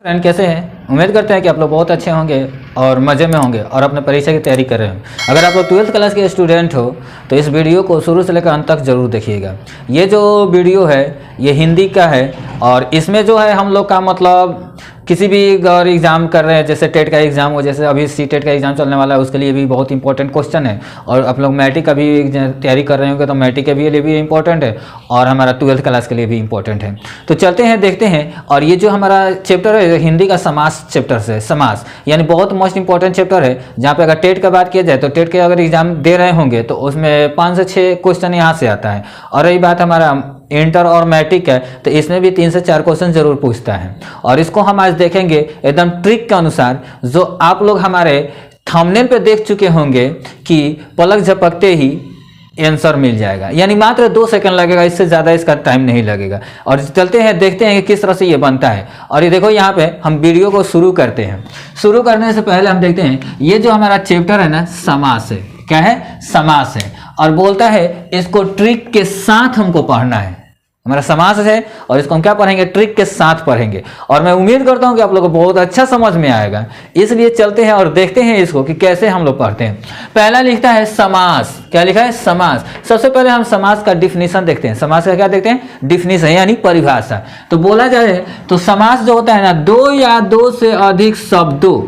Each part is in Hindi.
फ्रेंड कैसे हैं? उम्मीद करते हैं कि आप लोग बहुत अच्छे होंगे और मज़े में होंगे और अपने परीक्षा की तैयारी कर रहे होंगे। अगर आप लोग 12th क्लास के स्टूडेंट हो तो इस वीडियो को शुरू से लेकर अंत तक जरूर देखिएगा। ये जो वीडियो है ये हिंदी का है और इसमें जो है हम लोग का मतलब किसी भी अगर एग्ज़ाम कर रहे हैं, जैसे टेट का एग्ज़ाम हो, जैसे अभी सी-टेट का एग्ज़ाम चलने वाला है, उसके लिए भी बहुत इंपॉर्टेंट क्वेश्चन है। और आप लोग मैट्रिक का भी तैयारी कर रहे होंगे तो मैट्रिक के लिए भी इंपॉर्टेंट है और हमारा 12th क्लास के लिए भी इंपॉर्टेंट है। तो चलते हैं, देखते हैं। और ये जो हमारा चैप्टर है हिंदी का समास चैप्टर से, समास यानी बहुत मोस्ट इंपॉर्टेंट चैप्टर है, जहाँ पे अगर टेट का बात किया जाए तो टेट के अगर एग्ज़ाम दे रहे होंगे तो उसमें 5 से 6 क्वेश्चन यहाँ से आता है। और रही बात हमारा इंटर और मैट्रिक है तो इसमें भी 3 से 4 क्वेश्चन जरूर पूछता है। और इसको हम आज देखेंगे एकदम ट्रिक के अनुसार, जो आप लोग हमारे थंबनेल पे देख चुके होंगे कि पलक झपकते ही आंसर मिल जाएगा, यानी मात्र 2 सेकंड लगेगा, इससे ज़्यादा इसका टाइम नहीं लगेगा। और चलते हैं, देखते हैं कि किस तरह से ये बनता है। और ये देखो यहाँ पे हम वीडियो को शुरू करते हैं। शुरू करने से पहले हम देखते हैं ये जो हमारा चैप्टर है ना, समास है। क्या है? समास है। और बोलता है इसको ट्रिक के साथ हमको पढ़ना है। हमारा समास है और इसको हम क्या पढ़ेंगे? ट्रिक के साथ पढ़ेंगे। और मैं उम्मीद करता हूं कि आप लोगों को बहुत अच्छा समझ में आएगा। इसलिए चलते हैं और देखते हैं इसको कि कैसे हम लोग पढ़ते हैं। पहला लिखता है समास। क्या लिखा है? समास। सबसे पहले हम समास का डिफिनीशन देखते हैं। समास का क्या देखते हैं? डिफिनीशन यानी परिभाषा। तो बोला जाए तो समास जो होता है ना, 2 या 2 से अधिक शब्दों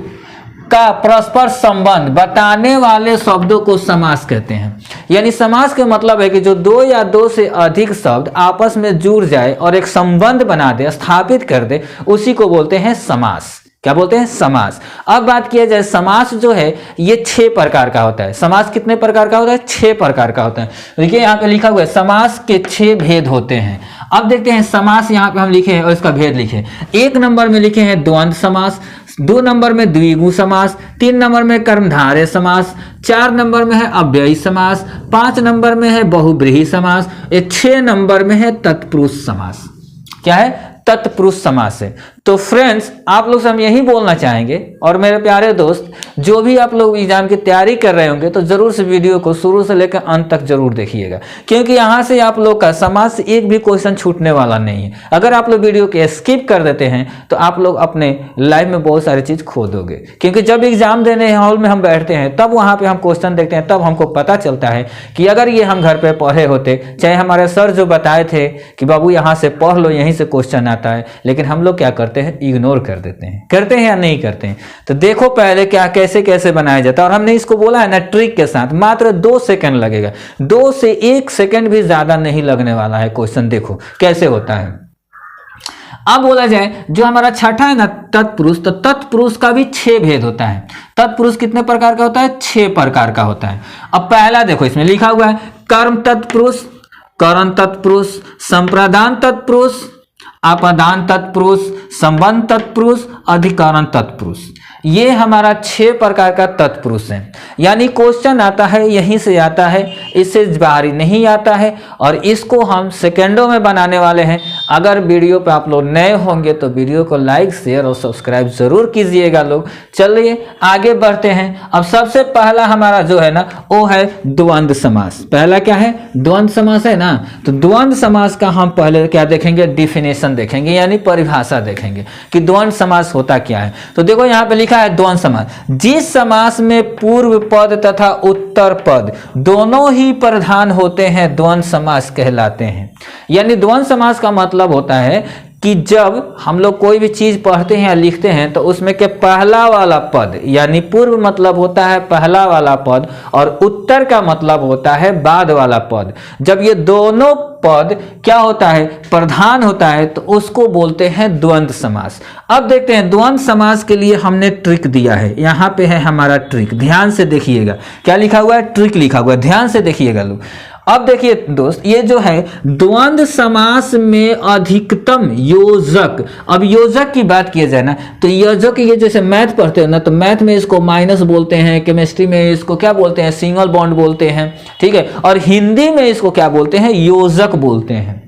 का परस्पर संबंध बताने वाले शब्दों को समास कहते हैं। यानी समास के मतलब है कि जो 2 या 2 से अधिक शब्द आपस में जुड़ जाए और एक संबंध बना दे, स्थापित कर दे, उसी को बोलते हैं समास। क्या बोलते हैं? समास। अब बात किया जाए, समास जो है ये 6 प्रकार का होता है। समास कितने प्रकार का होता है? 6 प्रकार का होता है। देखिए यहाँ पे लिखा हुआ है समास के 6 भेद होते हैं। अब देखते हैं समास, यहाँ पे हम लिखे हैं और इसका भेद लिखे। 1 नंबर में लिखे हैं द्वंद्व समास, 2 नंबर में द्विगु समास, 3 नंबर में कर्मधारय समास, 4 नंबर में है अव्ययी समास, 5 नंबर में है बहुब्रीहि समास, 6 नंबर में है तत्पुरुष समास। क्या है? तत्पुरुष समास है। तो फ्रेंड्स, आप लोग से हम यही बोलना चाहेंगे, और मेरे प्यारे दोस्त जो भी आप लोग एग्जाम की तैयारी कर रहे होंगे तो जरूर से वीडियो को शुरू से लेकर अंत तक जरूर देखिएगा, क्योंकि यहाँ से आप लोग का समाज से एक भी क्वेश्चन छूटने वाला नहीं है। अगर आप लोग वीडियो के स्किप कर देते हैं तो आप लोग अपने लाइफ में बहुत सारी चीज़ खो दोगे, क्योंकि जब एग्जाम देने हॉल में हम बैठते हैं तब वहाँ पर हम क्वेश्चन देखते हैं, तब हमको पता चलता है कि अगर ये हम घर पर पढ़े होते, चाहे हमारे सर जो बताए थे कि बाबू यहाँ से पढ़ लो, यहीं से क्वेश्चन आता है, लेकिन हम लोग क्या करते हैं? इग्नोर कर देते हैं। करते हैं या नहीं करते हैं? तो देखो पहले क्या कैसे कैसे बनाया जाता है। और हमने इसको बोला है ना ट्रिक के साथ, मात्र 2 सेकंड लगेगा, 2 से 1 सेकंड भी ज्यादा नहीं लगने वाला है। क्वेश्चन देखो कैसे होता है। अब बोला जाए जो हमारा छठा है ना, तत्पुरुष, तो तत्पुरुष का भी 6 भेद होता है। तत्पुरुष कितने प्रकार का होता है? 6 प्रकार का होता है। अब पहला देखो, इसमें लिखा हुआ है कर्म तत्पुरुष, करण तत्पुरुष, संप्रदान तत्पुरुष, अपदान तत्पुरुष, संबंध तत्पुरुष, अधिकरण तत्पुरुष। ये हमारा 6 प्रकार का तत्पुरुष है। यानी क्वेश्चन आता है यहीं से आता है, इससे बाहरी नहीं आता है, और इसको हम सेकंडों में बनाने वाले हैं। अगर वीडियो पे आप लोग नए होंगे तो वीडियो को लाइक, शेयर और सब्सक्राइब जरूर कीजिएगा लोग। चलिए आगे बढ़ते हैं। अब सबसे पहला हमारा जो है ना वो है द्वंद्व समास। पहला क्या है? द्वंद्व समास है ना। तो द्वंद्व समास का हम पहले क्या देखेंगे? डिफिनेशन देखेंगे, यानी परिभाषा देखेंगे कि द्वंद्व समास होता क्या है। तो देखो यहाँ पे लिखा है द्वंद्व समास, जिस समास में पूर्व पद तथा उत्तर पद दोनों ही प्रधान होते हैं द्वंद्व समास कहलाते हैं। यानी द्वंद्व समास का मतलब होता है कि जब हम लोग कोई भी चीज पढ़ते हैं या लिखते हैं तो उसमें के पहला वाला पद, यानी पूर्व मतलब होता है पहला वाला पद, और उत्तर का मतलब होता है बाद वाला पद। जब ये दोनों पद क्या होता है? प्रधान होता है, तो उसको बोलते हैं द्वंद्व समास। अब देखते हैं द्वंद्व समास के लिए हमने ट्रिक दिया है। यहाँ पे है हमारा ट्रिक, ध्यान से देखिएगा। क्या लिखा हुआ है? ट्रिक लिखा हुआ है, ध्यान से देखिएगा लोग। अब देखिए दोस्त, ये जो है द्वंद्व समास में अधिकतम योजक। अब योजक की बात किया जाए ना तो योजक, ये जैसे मैथ पढ़ते हो ना तो मैथ में इसको माइनस बोलते हैं, केमिस्ट्री में इसको क्या बोलते हैं? सिंगल बॉन्ड बोलते हैं, ठीक है। और हिंदी में इसको क्या बोलते हैं? योजक बोलते हैं।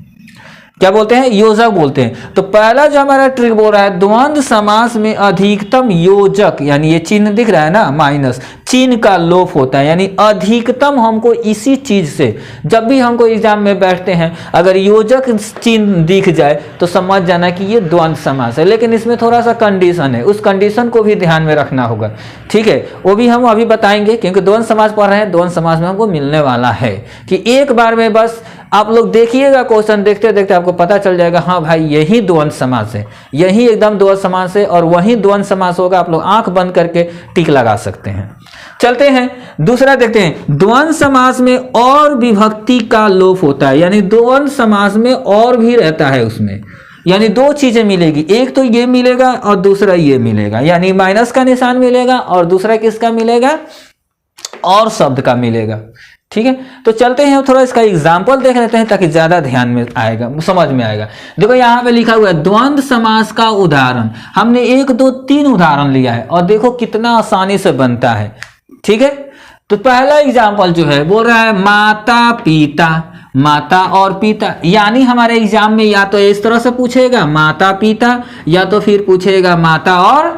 क्या बोलते हैं, योजक बोलते हैं। तो पहला जो हमारा ट्रिक बोल रहा है, द्वंद्व समास में अधिकतम योजक, यानी ये चिन्ह दिख रहा है ना माइनस, चिन्ह का लोप होता है, यानी अधिकतम हमको इसी चीज से, जब भी हमको एग्जाम में बैठते हैं अगर योजक चिन्ह दिख जाए तो समझ जाना कि ये द्वंद्व समास है। लेकिन इसमें थोड़ा सा कंडीशन है, उस कंडीशन को भी ध्यान में रखना होगा, ठीक है, वो भी हम अभी बताएंगे, क्योंकि द्वंद्व समास पढ़ रहे हैं, द्वंद्व समास में हमको मिलने वाला है कि एक बार में बस आप लोग देखिएगा, क्वेश्चन देखते देखते आपको पता चल जाएगा, हाँ भाई यही द्वंद्व समास है, यही एकदम द्वंद्व समास है, और वही द्वंद्व समास होगा। आप लोग आंख बंद करके टिक लगा सकते हैं। चलते हैं दूसरा देखते हैं, द्वंद्व समास में और विभक्ति का लोप होता है, यानी द्वंद्व समास में और भी रहता है उसमें, यानी दो चीजें मिलेगी, एक तो ये मिलेगा और दूसरा ये मिलेगा, यानी माइनस का निशान मिलेगा और दूसरा किसका मिलेगा, और शब्द का मिलेगा, ठीक है। तो चलते हैं थोड़ा इसका एग्जाम्पल देख लेते हैं ताकि ज्यादा ध्यान में आएगा, समझ में आएगा। देखो यहाँ पे लिखा हुआ है द्वंद्व समास का उदाहरण, हमने 1 2 3 उदाहरण लिया है और देखो कितना आसानी से बनता है, ठीक है। तो पहला एग्जाम्पल जो है बोल रहा है माता पिता, माता और पिता, यानी हमारे एग्जाम में या तो इस तरह से पूछेगा माता पिता, या तो फिर पूछेगा माता और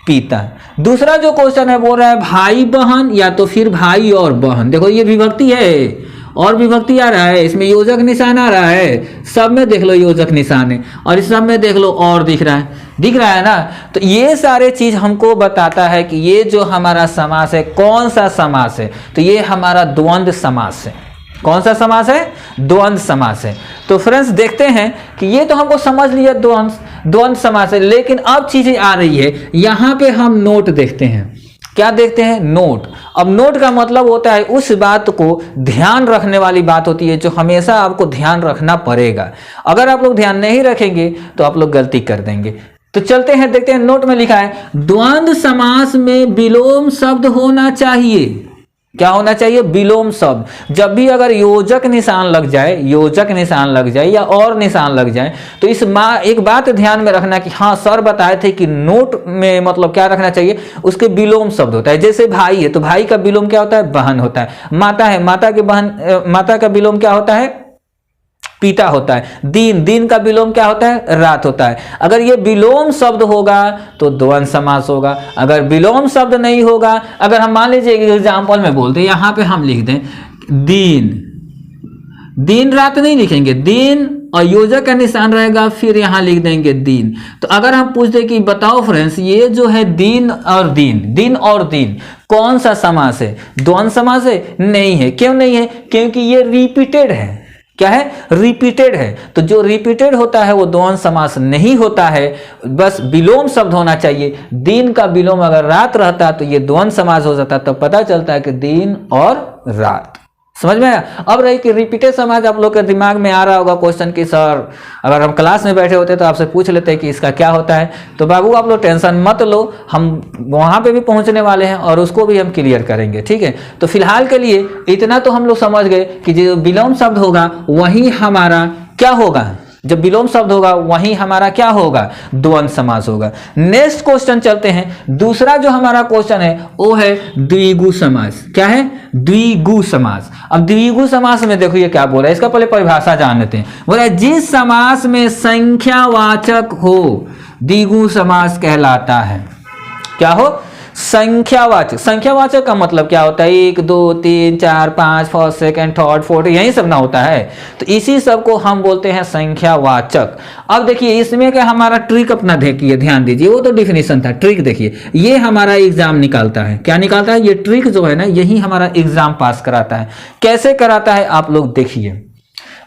पिता। दूसरा जो क्वेश्चन है बोल रहा है भाई बहन, या तो फिर भाई और बहन। देखो ये विभक्ति है और विभक्ति आ रहा है, इसमें योजक निशान आ रहा है, सब में देख लो योजक निशान है, और इस सब में देख लो और दिख रहा है, दिख रहा है ना। तो ये सारे चीज हमको बताता है कि ये जो हमारा समास है कौन सा समास है, तो ये हमारा द्वंद्व समास है। कौन सा समास है, द्वंद्व समास है। तो फ्रेंड्स देखते हैं कि ये तो हमको समझ लिया द्वंद्व समास है, लेकिन अब चीजें आ रही है, यहाँ पे हम नोट देखते हैं। क्या देखते हैं, नोट। अब नोट का मतलब होता है उस बात को ध्यान रखने वाली बात होती है जो हमेशा आपको ध्यान रखना पड़ेगा। अगर आप लोग ध्यान नहीं रखेंगे तो आप लोग गलती कर देंगे। तो चलते हैं देखते हैं, नोट में लिखा है द्वंद्व समास में विलोम शब्द होना चाहिए। क्या होना चाहिए, विलोम शब्द। जब भी अगर योजक निशान लग जाए, योजक निशान लग जाए या और निशान लग जाए, तो इस एक बात ध्यान में रखना कि हाँ सर बताए थे कि नोट में मतलब क्या रखना चाहिए, उसके विलोम शब्द होता है। जैसे भाई है तो भाई का विलोम क्या होता है, बहन होता है। माता है, माता के बहन, माता का विलोम क्या होता है, पिता होता है। दिन, दिन का विलोम क्या होता है, रात होता है। अगर ये विलोम शब्द होगा तो द्वंद्व समास होगा। अगर विलोम शब्द नहीं होगा, अगर हम मान लीजिए एग्जाम्पल में बोलते हैं, यहाँ पे हम लिख दें दिन, दिन रात नहीं लिखेंगे, दिन और योजक का निशान रहेगा, फिर यहाँ लिख देंगे दिन। तो अगर हम पूछते कि बताओ फ्रेंड्स ये जो है दिन और दिन, दिन और दिन कौन सा समास है, द्वंद्व समास है? नहीं है। क्यों नहीं है? क्योंकि ये रिपीटेड है। क्या है, रिपीटेड है। तो जो रिपीटेड होता है वो द्वंद्व समास नहीं होता है, बस विलोम शब्द होना चाहिए। दिन का विलोम अगर रात रहता तो ये द्वंद्व समास हो जाता, तो पता चलता है कि दिन और रात। समझ में आया? अब रही कि रिपीटेड समास आप लोग के दिमाग में आ रहा होगा क्वेश्चन कि सर अगर हम क्लास में बैठे होते तो आपसे पूछ लेते कि इसका क्या होता है। तो बाबू आप लोग टेंशन मत लो, हम वहां पे भी पहुंचने वाले हैं और उसको भी हम क्लियर करेंगे, ठीक है। तो फिलहाल के लिए इतना तो हम लोग समझ गए कि जो विलोम शब्द होगा वही हमारा क्या होगा, जब विलोम शब्द होगा वहीं हमारा क्या होगा, द्वंद्व समास होगा। नेक्स्ट क्वेश्चन चलते हैं। दूसरा जो हमारा क्वेश्चन है वो है द्विगु समास। क्या है? द्विगु समास। अब द्विगु समास में देखो ये क्या बोल रहा है, इसका पहले परिभाषा जान लेते हैं। बोला है जिस समास में संख्यावाचक हो द्विगु समास कहलाता है। क्या हो? संख्यावाचक। संख्यावाचक का मतलब क्या होता है? 1 2 3 4 5 फर्स्ट सेकंड थर्ड फोर्थ, यही सब ना होता है। तो इसी सब को हम बोलते हैं संख्यावाचक। अब देखिए इसमें क्या हमारा ट्रिक अपना देखिए, ध्यान दीजिए, वो तो डिफिनेशन था, ट्रिक देखिए ये हमारा एग्जाम निकालता है। क्या निकालता है? ये ट्रिक जो है ना यही हमारा एग्जाम पास कराता है। कैसे कराता है आप लोग देखिए।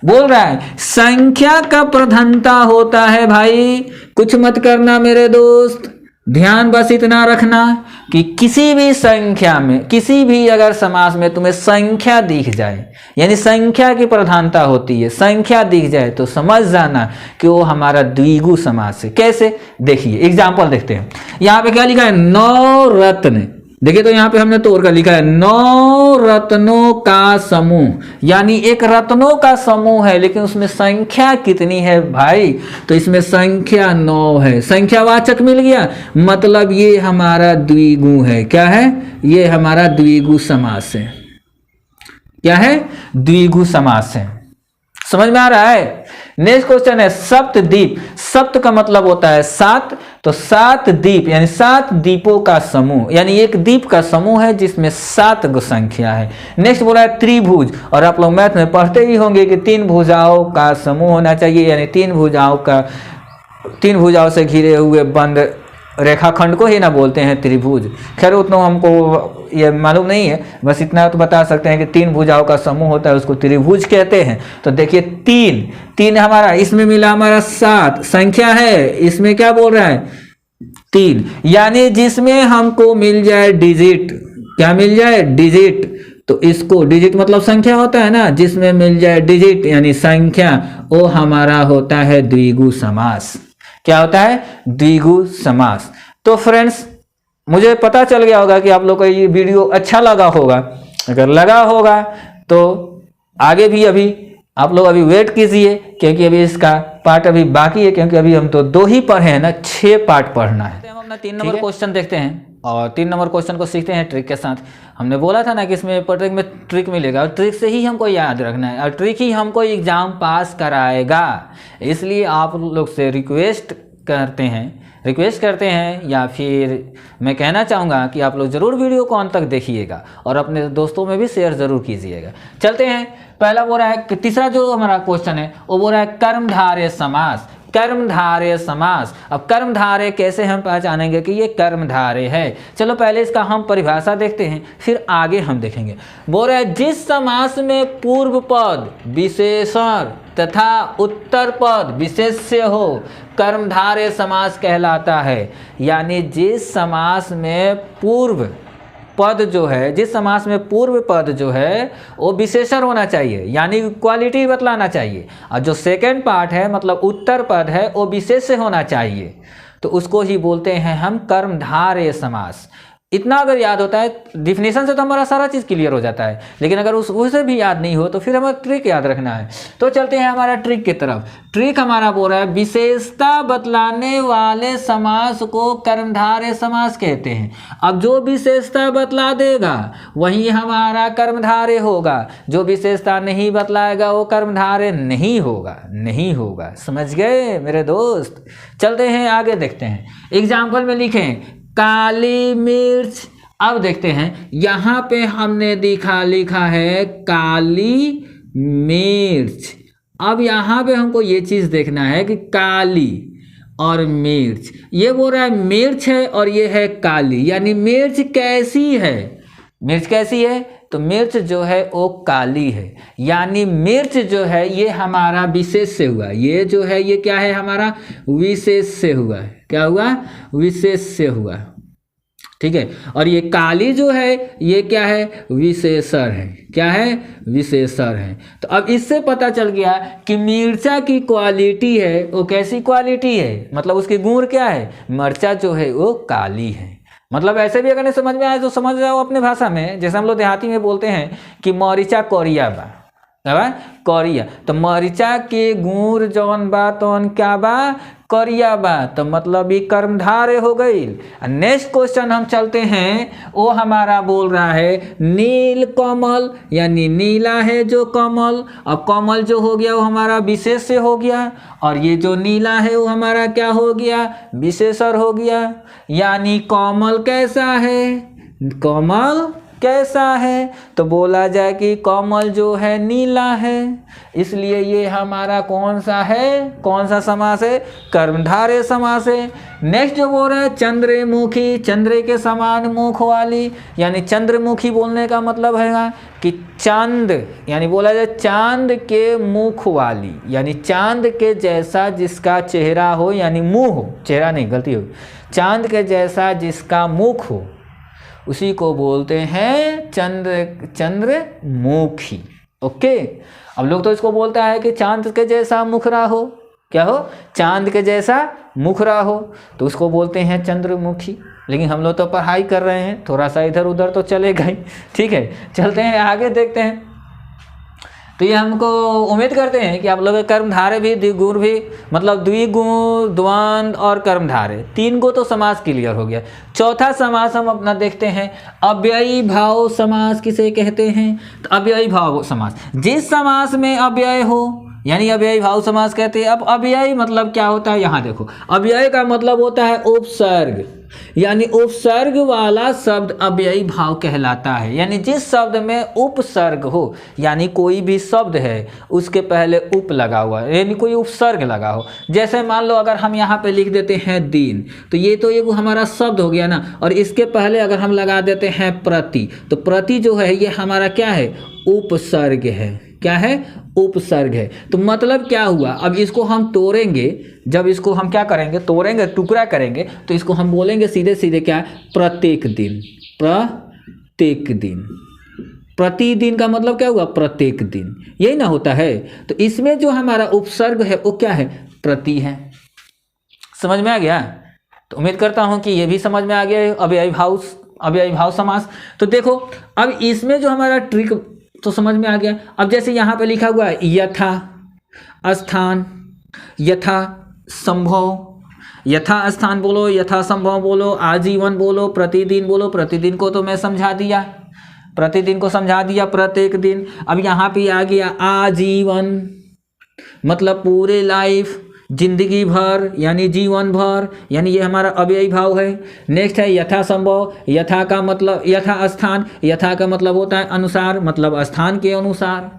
बोल रहा है संख्या का प्रधानता होता है भाई, कुछ मत करना मेरे दोस्त, ध्यान बस इतना रखना कि किसी भी संख्या में, किसी भी अगर समास में तुम्हें संख्या दिख जाए, यानी संख्या की प्रधानता होती है, संख्या दिख जाए तो समझ जाना कि वो हमारा द्विगु समास है। कैसे? देखिए एग्जाम्पल देखते हैं। यहाँ पे क्या लिखा है? 9 रत्न। देखिए तो यहाँ पे हमने तोड़ कर लिखा है 9 रत्नों का समूह, यानी एक रत्नों का समूह है, लेकिन उसमें संख्या कितनी है भाई? तो इसमें संख्या 9 है। संख्यावाचक मिल गया, मतलब ये हमारा द्विगु है। क्या है? ये हमारा द्विगु समास है। क्या है? द्विगु समास है। समझ में आ रहा है? नेक्स्ट क्वेश्चन है सप्तद्वीप। सप्त का मतलब होता है 7, तो 7 द्वीप यानी 7 द्वीपों का समूह, यानी एक द्वीप का समूह है जिसमें 7 संख्या है। नेक्स्ट बोला है त्रिभुज, और आप लोग मैथ में पढ़ते ही होंगे कि 3 भुजाओं का समूह होना चाहिए, यानी 3 भुजाओं से घिरे हुए बंद रेखाखंड को ही ना बोलते हैं त्रिभुज। खैर उतना हमको ये मालूम नहीं है, बस इतना तो बता सकते हैं कि 3 भुजाओं का समूह होता है, उसको त्रिभुज कहते हैं। तो देखिए 3 हमारा, इसमें मिला हमारा 7 संख्या है, इसमें क्या बोल रहा है 3, यानी जिसमें हमको मिल जाए डिजिट, क्या मिल जाए डिजिट, तो इसको डिजिट मतलब संख्या होता है ना, जिसमें मिल जाए डिजिट यानी संख्या, वो हमारा होता है द्विगु समास। क्या होता है द्विगु समास। तो फ्रेंड्स मुझे पता चल गया होगा कि आप लोग को ये वीडियो अच्छा लगा होगा। अगर लगा होगा तो आगे भी अभी आप लोग अभी वेट कीजिए, क्योंकि अभी इसका पार्ट अभी बाकी है, क्योंकि अभी हम तो 2 ही पढ़े हैं ना, 6 पार्ट पढ़ना है। हम अपना 3 नंबर क्वेश्चन देखते हैं और 3 नंबर क्वेश्चन को सीखते हैं ट्रिक के साथ। हमने बोला था ना कि इसमें ट्रिक में ट्रिक मिलेगा, और ट्रिक से ही हमको याद रखना है, और ट्रिक ही हमको एग्जाम पास कराएगा। इसलिए आप लोग से रिक्वेस्ट करते हैं या फिर मैं कहना चाहूँगा कि आप लोग ज़रूर वीडियो को अंत तक देखिएगा और अपने दोस्तों में भी शेयर ज़रूर कीजिएगा। चलते हैं, पहला बोल रहा है कि तीसरा जो हमारा क्वेश्चन है वो बोल रहा है कर्मधारय समास। कर्मधारय समास, अब कर्मधारय कैसे हम पहचानेंगे कि ये कर्मधारय है? चलो पहले इसका हम परिभाषा देखते हैं, फिर आगे हम देखेंगे। बोल रहा है जिस समास में पूर्व पद विशेषण तथा उत्तर पद विशेष्य हो, कर्मधारय समास कहलाता है। यानी जिस समास में पूर्व पद जो है, जिस समास में पूर्व पद जो है वो विशेषण होना चाहिए, यानी क्वालिटी बतलाना चाहिए, और जो सेकंड पार्ट है मतलब उत्तर पद है वो विशेष्य होना चाहिए, तो उसको ही बोलते हैं हम कर्मधारय समास। इतना अगर याद होता है, डिफिनेशन से तो हमारा सारा चीज़ क्लियर हो जाता है, लेकिन अगर उसे भी याद नहीं हो तो फिर हमें ट्रिक याद रखना है। तो चलते हैं हमारा ट्रिक की तरफ। ट्रिक हमारा बोल रहा है विशेषता बतलाने वाले समास को कर्मधारय समास कहते हैं। अब जो विशेषता बतला देगा वही हमारा कर्मधारय होगा, जो विशेषता नहीं बतलाएगा वो कर्मधारय नहीं होगा। समझ गए मेरे दोस्त? चलते हैं आगे देखते हैं। एग्जाम्पल में लिखें काली मिर्च। अब देखते हैं, यहाँ पे हमने लिखा है काली मिर्च। अब यहाँ पे हमको ये चीज़ देखना है कि काली और मिर्च, ये बोल रहा है मिर्च है और ये है काली, यानी मिर्च कैसी है? मिर्च कैसी है? तो मिर्च जो है वो काली है, यानी मिर्च जो है ये हमारा विशेष से हुआ, ये जो है ये क्या है हमारा विशेष से हुआ है। क्या हुआ? विशेष से हुआ, ठीक है। और ये काली जो है ये क्या है? विशेषण है। क्या है? विशेषण है। तो अब इससे पता चल गया कि मिर्चा की क्वालिटी है वो कैसी क्वालिटी है, मतलब उसकी गुण क्या है? मिर्चा जो है वो काली है। मतलब ऐसे भी अगर नहीं समझ में आए तो समझ जाओ अपने भाषा में, जैसे हम लोग देहाती में बोलते हैं कि मरीचा कौरिया बा, कौरिया, तो मरीचा के गुण जौन बा तौन क्या बा? करिया बा, तो मतलब ये कर्मधारय हो गई। नेक्स्ट क्वेश्चन हम चलते हैं, वो हमारा बोल रहा है नील कमल, यानी नीला है जो कमल। अब कमल जो हो गया वो हमारा विशेष से हो गया, और ये जो नीला है वो हमारा क्या हो गया? विशेषण हो गया। यानी कमल कैसा है? कमल कैसा है? तो बोला जाए कि कमल जो है नीला है, इसलिए ये हमारा कौन सा है? कौन सा समास है? कर्मधारय समास है। नेक्स्ट जो बोल रहा है चंद्रमुखी, चंद्र के समान मुख वाली, यानी चंद्रमुखी बोलने का मतलब है कि चांद, यानी बोला जाए चांद के मुख वाली, यानी चांद के जैसा जिसका चेहरा हो, यानी मुंह हो, चेहरा नहीं गलती हो, चांद के जैसा जिसका मुख हो उसी को बोलते हैं चंद्रमुखी। ओके, अब लोग तो इसको बोलता है कि चांद के जैसा मुखरा हो, क्या हो? चांद के जैसा मुखरा हो, तो उसको बोलते हैं चंद्रमुखी। लेकिन हम लोग तो पढ़ाई कर रहे हैं, थोड़ा सा इधर उधर तो चलेगा ही, ठीक है। चलते हैं आगे देखते हैं। तो ये हमको उम्मीद करते हैं कि आप लोग कर्मधारय भी, द्विगुण भी, मतलब द्विगुण, द्वंद्व और कर्मधारय 3 को तो समास क्लियर हो गया। चौथा समास हम अपना देखते हैं, अव्ययी भाव समास किसे कहते हैं? तो अव्ययी भाव समास, जिस समास में अव्यय हो, यानी अव्ययी भाव समास कहते हैं। अब अव्ययी मतलब क्या होता है, यहाँ देखो, अव्यय का मतलब होता है उपसर्ग, यानी उपसर्ग वाला शब्द अव्ययी भाव कहलाता है। यानी जिस शब्द में उपसर्ग हो, यानी कोई भी शब्द है उसके पहले उप लगा हुआ है, यानी कोई उपसर्ग लगा हो। जैसे मान लो अगर हम यहाँ पे लिख देते हैं दिन, तो ये तो एक हमारा शब्द हो गया ना, और इसके पहले अगर हम लगा देते हैं प्रति, तो प्रति जो है ये हमारा क्या है, उपसर्ग है। क्या है, उपसर्ग है। तो मतलब क्या हुआ, अब इसको हम तोड़ेंगे, जब इसको हम क्या करेंगे, तोड़ेंगे, टुकड़ा करेंगे, तो इसको हम बोलेंगे सीधे सीधे क्या, प्रत्येक दिन। प्रत्येक दिन, प्रतिदिन का मतलब क्या हुआ, प्रत्येक दिन, यही ना होता है। तो इसमें जो हमारा उपसर्ग है वो क्या है, प्रति है। समझ में आ गया? तो उम्मीद करता हूं कि ये भी समझ में आ गया है अव्ययी भाव समास। तो देखो अब इसमें जो हमारा ट्रिक तो समझ में आ गया। अब जैसे यहाँ पे लिखा हुआ है यथा स्थान, यथा संभव, यथा स्थान बोलो, यथा संभव बोलो, आजीवन बोलो, प्रतिदिन बोलो। प्रतिदिन को तो मैं समझा दिया, प्रतिदिन को समझा दिया, प्रत्येक दिन। अब यहाँ पे आ गया आजीवन, मतलब पूरे लाइफ, जिंदगी भर, यानी जीवन भर, यानी ये हमारा अव्ययी भाव है। नेक्स्ट है यथा संभव, यथा का मतलब, यथा स्थान, यथा का मतलब होता है अनुसार, मतलब स्थान के अनुसार।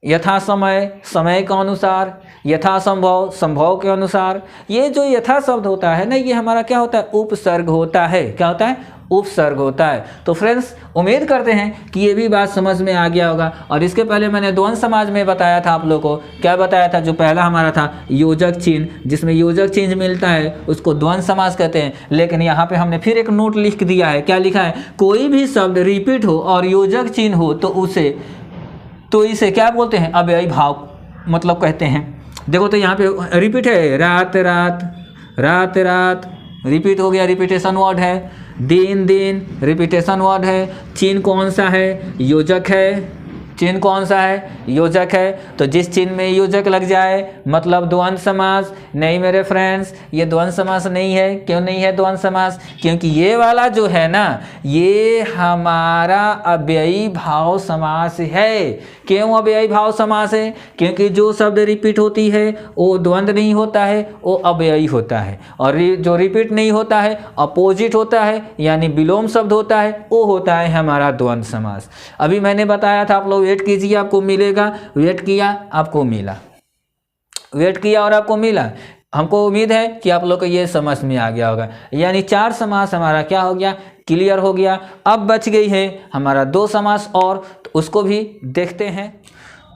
यथा समय, समय के अनुसार। यथा संभव, संभव के अनुसार। ये जो यथा शब्द होता है ना, ये हमारा क्या होता है, उपसर्ग होता है। क्या होता है, उपसर्ग होता है। तो फ्रेंड्स उम्मीद करते हैं कि ये भी बात समझ में आ गया होगा। और इसके पहले मैंने द्वंद्व समाज में बताया था आप लोगों को, क्या बताया था, जो पहला हमारा था योजक चिन्ह, जिसमें योजक चिन्ह मिलता है उसको द्वंद्व समास कहते हैं। लेकिन यहाँ पे हमने फिर एक नोट लिख दिया है, क्या लिखा है, कोई भी शब्द रिपीट हो और योजक चिन्ह हो तो इसे क्या बोलते हैं, अव्ययी भाव मतलब कहते हैं। देखो तो यहाँ पे रिपीट है, रात रात, रात रात, रिपीट हो गया, रिपीटेशन वर्ड है। दिन दिन, रिपीटेशन वर्ड है। चिन्ह कौन सा है, योजक है। चिन्ह कौन सा है, योजक है। तो जिस चिन्ह में योजक लग जाए मतलब द्वंद्व समास। नहीं मेरे फ्रेंड्स, ये द्वंद्व समास नहीं है। क्यों नहीं है द्वंद्व समास, क्योंकि ये वाला जो है ना, ये हमारा अव्ययी भाव समास है। क्यों अव्ययी भाव समास है, क्योंकि जो शब्द रिपीट होती है वो द्वंद्व नहीं होता है, वो अव्ययी होता है। और जो रिपीट नहीं होता है, अपोजिट होता है, यानी विलोम शब्द होता है, वो होता है हमारा द्वंद्व समास। अभी मैंने बताया था, आप लोग वेट कीजिए, आपको मिलेगा। वेट किया, आपको मिला। वेट किया और आपको मिला। हमको उम्मीद है कि आप लोग को ये समझ में आ गया होगा। यानी 4 समास हमारा क्या हो गया, क्लियर हो गया। अब बच गई है हमारा 2 समास और, तो उसको भी देखते हैं।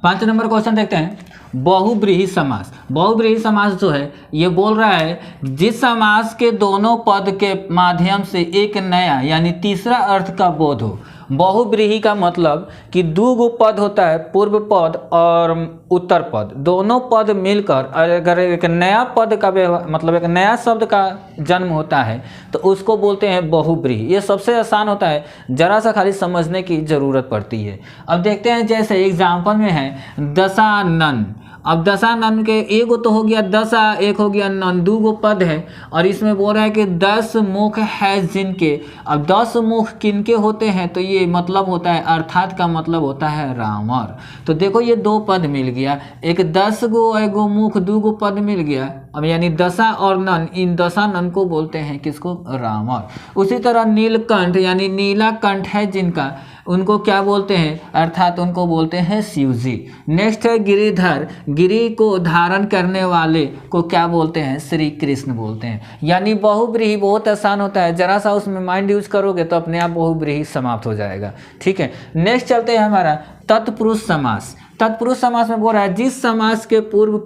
5 नंबर क्वेश्चन देखते हैं, बहुब्रीहि समास। बहुब्रीहि समास जो है ये बोल रहा है जिस समास के दोनों पद के माध्यम से एक नया यानी तीसरा अर्थ का बोध हो। बहुब्रीहि का मतलब कि 2 गो पद होता है, पूर्व पद और उत्तर पद, दोनों पद मिलकर अगर एक नया पद का मतलब एक नया शब्द का जन्म होता है तो उसको बोलते हैं बहुब्रीहि। ये सबसे आसान होता है, जरा सा खाली समझने की ज़रूरत पड़ती है। अब देखते हैं, जैसे एग्जाम्पल में है दशानन। अब दशानन के एगो तो हो गया दशा, एक हो गया नन, 2 गो पद है और इसमें बोल रहा है कि 10 मुख है जिनके। अब 10 मुख किनके होते हैं, तो ये मतलब होता है, अर्थात का मतलब होता है रावण। तो देखो ये 2 पद मिल गया, एक 10 गो एगो मुख, 2 गो पद मिल गया। अब यानी दशा और नन, इन दशानन को बोलते हैं किसको, रावण। उसी तरह नीलकंठ यानी नीला कंठ है जिनका, उनको क्या बोलते हैं, अर्थात उनको बोलते हैं शिव जी। नेक्स्ट है गिरिधर, गिरी को धारण करने वाले को क्या बोलते हैं, श्री कृष्ण बोलते हैं। यानी बहुब्रीहि बहुत आसान होता है, जरा सा उसमें माइंड यूज करोगे तो अपने आप बहुब्रीहि समाप्त हो जाएगा। ठीक है, नेक्स्ट चलते हैं हमारा तत्पुरुष समास। तत्पुरुष समास में बोल रहा है जिस समास के पूर्व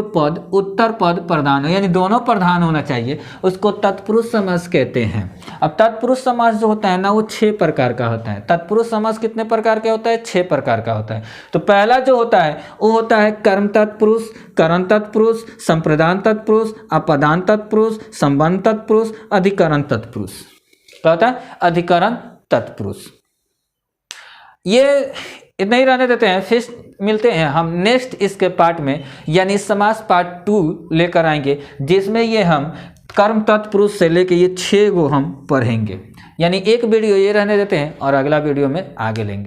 पद उत्तर पद प्रधान हो, यानी दोनों प्रधान होना चाहिए, उसको तत्पुरुष समास कहते हैं। अब तत्पुरुष समास जो होता है ना, वो 6 प्रकार का होता है। तत्पुरुष समास कितने प्रकार का होता है, 6 प्रकार का होता है। तो पहला जो होता है वो होता है कर्म तत्पुरुष, करण तत्पुरुष, संप्रदान तत्पुरुष, अपदान तत्पुरुष, संबंध तत्पुरुष, अधिकरण तत्पुरुष। क्या होता है, अधिकरण तत्पुरुष। ये इतना ही रहने देते हैं, फिर मिलते हैं हम नेक्स्ट इसके पार्ट में, यानी समास पार्ट 2 लेकर आएंगे, जिसमें ये हम कर्म तत्पुरुष से लेके ये 6 को हम पढ़ेंगे। यानी एक वीडियो ये रहने देते हैं और अगला वीडियो में आगे लेंगे।